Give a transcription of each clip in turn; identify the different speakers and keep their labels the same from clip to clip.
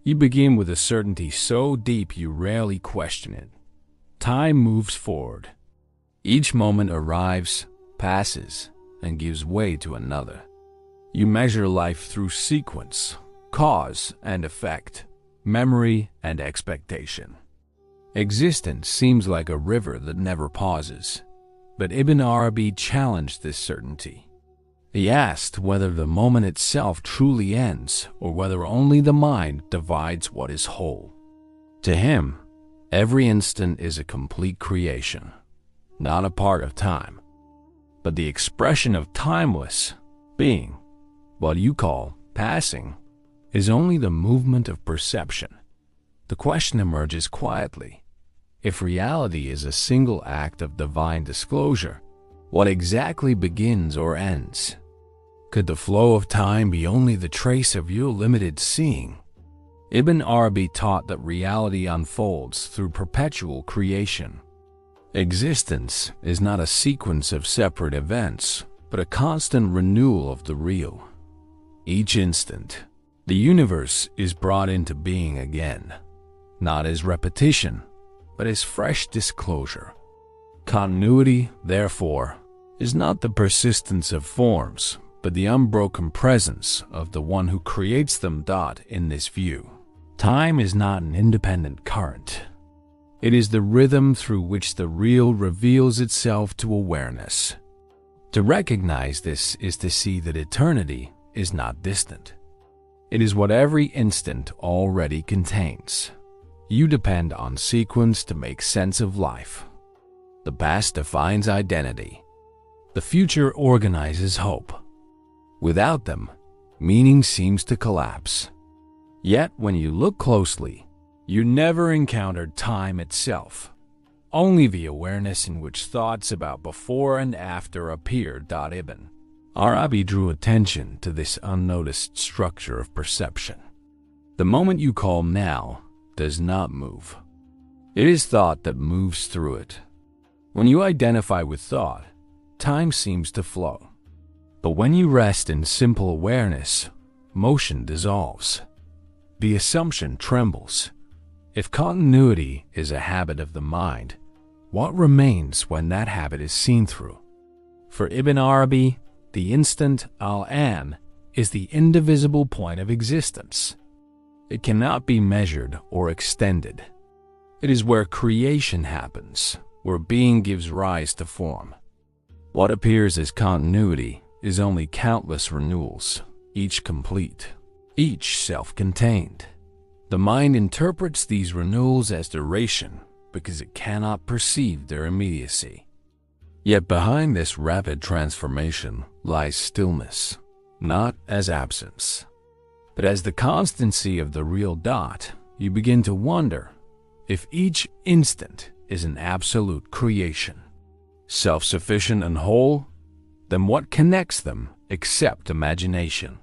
Speaker 1: You begin with a certainty so deep you rarely question it. Time moves forward. Each moment arrives, passes, and gives way to another. You measure life through sequence, cause and effect, memory and expectation. Existence seems like a river that never pauses, but Ibn Arabi challenged this certainty. He asked whether the moment itself truly ends or whether only the mind divides what is whole. To him, every instant is a complete creation, not a part of time, but the expression of timeless being. What you call passing is only the movement of perception. The question emerges quietly. If reality is a single act of divine disclosure, what exactly begins or ends? Could the flow of time be only the trace of your limited seeing? Ibn Arabi taught that reality unfolds through perpetual creation. Existence is not a sequence of separate events, but a constant renewal of the real. Each instant, the universe is brought into being again, not as repetition, but as fresh disclosure. Continuity, therefore, is not the persistence of forms, but the unbroken presence of the one who creates them. In this view, time is not an independent current. It is the rhythm through which the real reveals itself to awareness. To recognize this is to see that eternity is not distant. It is what every instant already contains. You depend on sequence to make sense of life. The past defines identity. The future organizes hope. Without them, meaning seems to collapse. Yet when you look closely, you never encountered time itself, only the awareness in which thoughts about before and after appeared. Ibn Arabi drew attention to this unnoticed structure of perception. The moment you call now does not move. It is thought that moves through it. When you identify with thought, time seems to flow. But when you rest in simple awareness, motion dissolves. The assumption trembles. If continuity is a habit of the mind, what remains when that habit is seen through? For Ibn Arabi, the instant al-an is the indivisible point of existence. It cannot be measured or extended. It is where creation happens, where being gives rise to form. What appears as continuity is only countless renewals, each complete, each self-contained. The mind interprets these renewals as duration because it cannot perceive their immediacy. Yet behind this rapid transformation lies stillness, not as absence, but as the constancy of the real dot. You begin to wonder if each instant is an absolute creation, self-sufficient and whole. Then what connects them except imagination?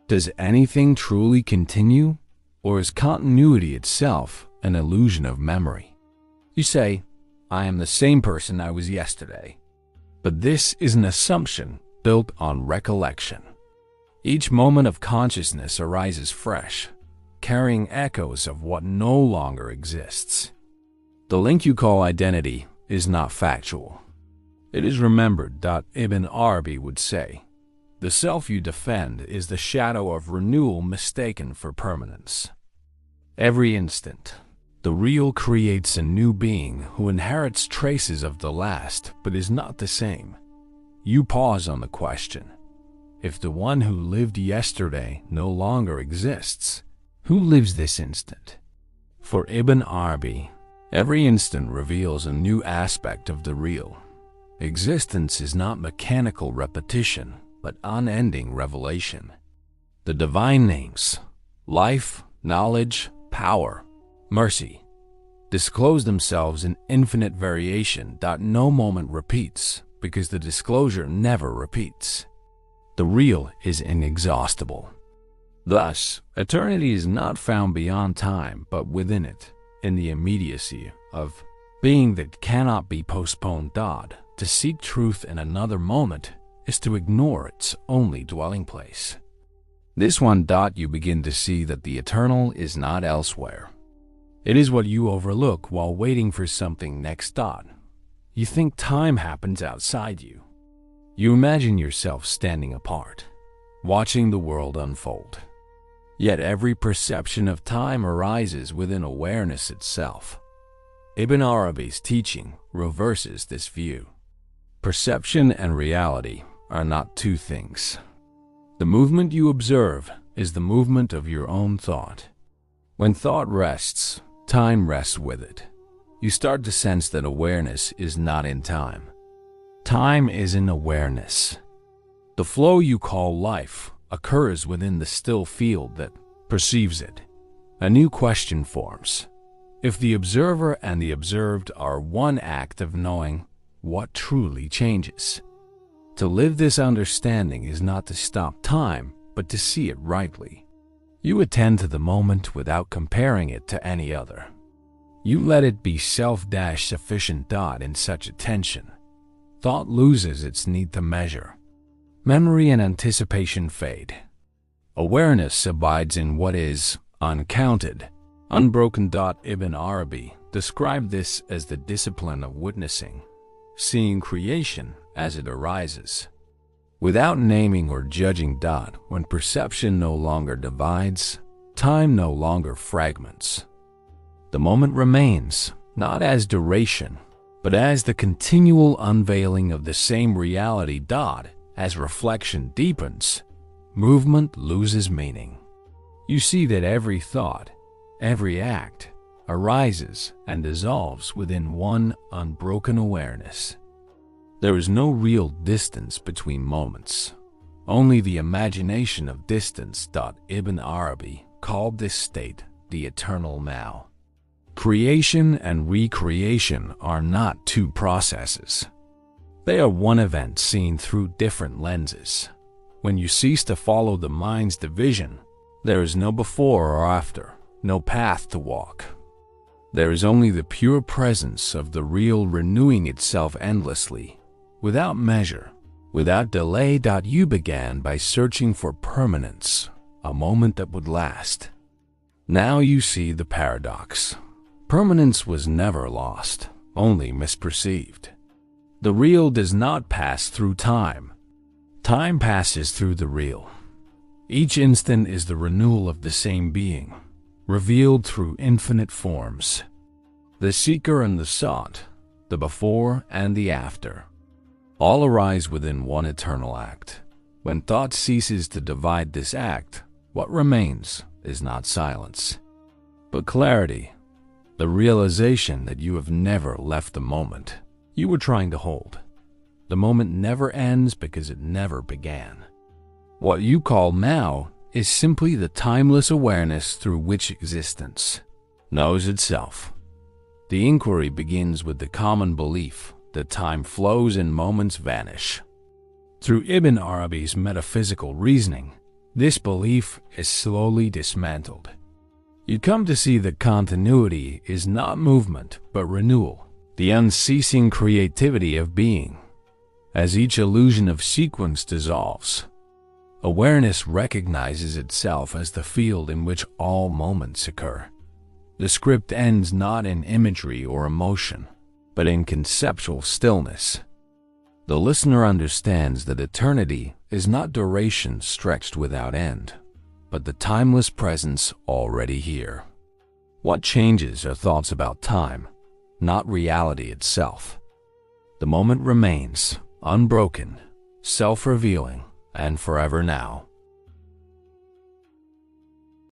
Speaker 1: Does anything truly continue, or is continuity itself an illusion of memory? You say, I am the same person I was yesterday. But this is an assumption built on recollection. Each moment of consciousness arises fresh, carrying echoes of what no longer exists. The link you call identity is not factual. It is remembered. Ibn Arabi would say, the self you defend is the shadow of renewal mistaken for permanence. Every instant, the real creates a new being who inherits traces of the last but is not the same. You pause on the question, if the one who lived yesterday no longer exists, who lives this instant? For Ibn Arabi, every instant reveals a new aspect of the real. Existence is not mechanical repetition, but unending revelation. The divine names, life, knowledge, power, mercy, disclose themselves in infinite variation. No moment repeats, because the disclosure never repeats. The real is inexhaustible. Thus, eternity is not found beyond time, but within it, in the immediacy of being that cannot be postponed. To seek truth in another moment is to ignore its only dwelling place. This one dot, you begin to see that the eternal is not elsewhere. It is what you overlook while waiting for something next dot. You think time happens outside you. You imagine yourself standing apart, watching the world unfold. Yet every perception of time arises within awareness itself. Ibn Arabi's teaching reverses this view. Perception and reality are not two things. The movement you observe is the movement of your own thought. When thought rests, time rests with it. You start to sense that awareness is not in time. Time is in awareness. The flow you call life occurs within the still field that perceives it. A new question forms. If the observer and the observed are one act of knowing, what truly changes? To live this understanding is not to stop time, but to see it rightly. You attend to the moment without comparing it to any other. You let it be self-sufficient in such attention. Thought loses its need to measure. Memory and anticipation fade. Awareness abides in what is uncounted, unbroken. Ibn Arabi described this as the discipline of witnessing, seeing creation as it arises. Without naming or judging. When perception no longer divides, time no longer fragments. The moment remains, not as duration, but as the continual unveiling of the same reality. As reflection deepens, movement loses meaning. You see that every thought, every act, arises and dissolves within one unbroken awareness. There is no real distance between moments, only the imagination of distance. Ibn Arabi called this state the eternal now. Creation and recreation are not two processes. They are one event seen through different lenses. When you cease to follow the mind's division, there is no before or after, no path to walk. There is only the pure presence of the real renewing itself endlessly, without measure, without delay. You began by searching for permanence, a moment that would last. Now you see the paradox. Permanence was never lost, only misperceived. The real does not pass through time. Time passes through the real. Each instant is the renewal of the same being, revealed through infinite forms. The seeker and the sought, the before and the after, all arise within one eternal act. When thought ceases to divide this act, what remains is not silence, but clarity, the realization that you have never left the moment you were trying to hold. The moment never ends because it never began. What you call now is simply the timeless awareness through which existence knows itself. The inquiry begins with the common belief that time flows and moments vanish. Through Ibn Arabi's metaphysical reasoning, this belief is slowly dismantled. You come to see that continuity is not movement but renewal, the unceasing creativity of being. As each illusion of sequence dissolves, awareness recognizes itself as the field in which all moments occur. The script ends not in imagery or emotion, but in conceptual stillness. The listener understands that eternity is not duration stretched without end, but the timeless presence already here. What changes are thoughts about time, not reality itself. The moment remains, unbroken, self-revealing, and forever now.